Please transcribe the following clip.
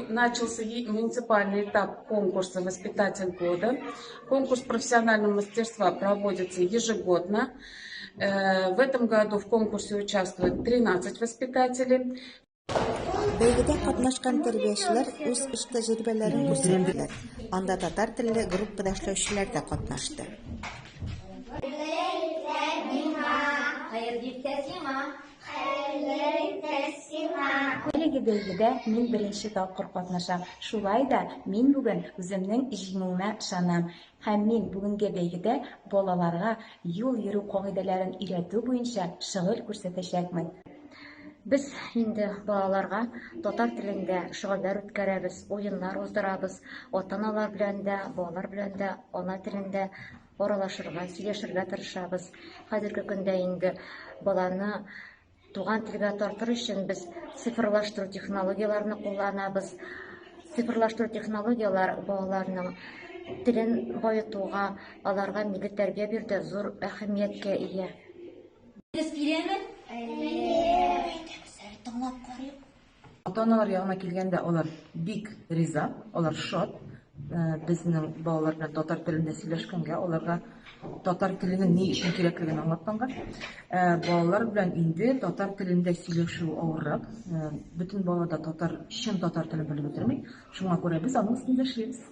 начался муниципальный этап конкурса «Воспитатель года». Конкурс профессионального мастерства проводится ежегодно. В этом году в конкурсе участвует 13 воспитателей. Бәйгедә катнашкан тәрбиячеләр үз эш тәҗрибәләрен күрсәттеләр. Анда татар телле группада эшләүчеләр дә катнашты. Әлеге бәйгедә мин беренче тапкыр катнашам. Шулай да мин бүген үземнең җиңүемә ышанам. Һәм мин бүгенге бәйгедә балаларга юл йөрү кагыйдәләрен өйрәтү буенча шөгыль күрсәтәчәкмен. Без инде балаларга татар телендә шөгыльләр үткәрәбез, уеннар уздырабыз. Ата-аналар белән дә, балалар белән дә ана телендә аралашырга, сөйләшергә тырышабыз. Хәзерге көндә инде баланы туган телгә тартыр өчен без цифрлаштыру технологияларын кулланабыз. Цифрлаштыру технологиялар балаларның телен баетуга, аларга милли тәрбия бирүдә зур әһәмияткә ия. Ата-аналар ягына килгәндә алар бик риза, алар шат. Безнең балалар белән татар телендә сөйләшкәнгә, аларга татар теленең ни өчен кирәклеген аңлатканга. Балалар белән инде татар телендә сөйләшү авыррак. Бөтен балада чын татар телен белеп бетерми. Шуңа күрә без аның өстендә эшлибез.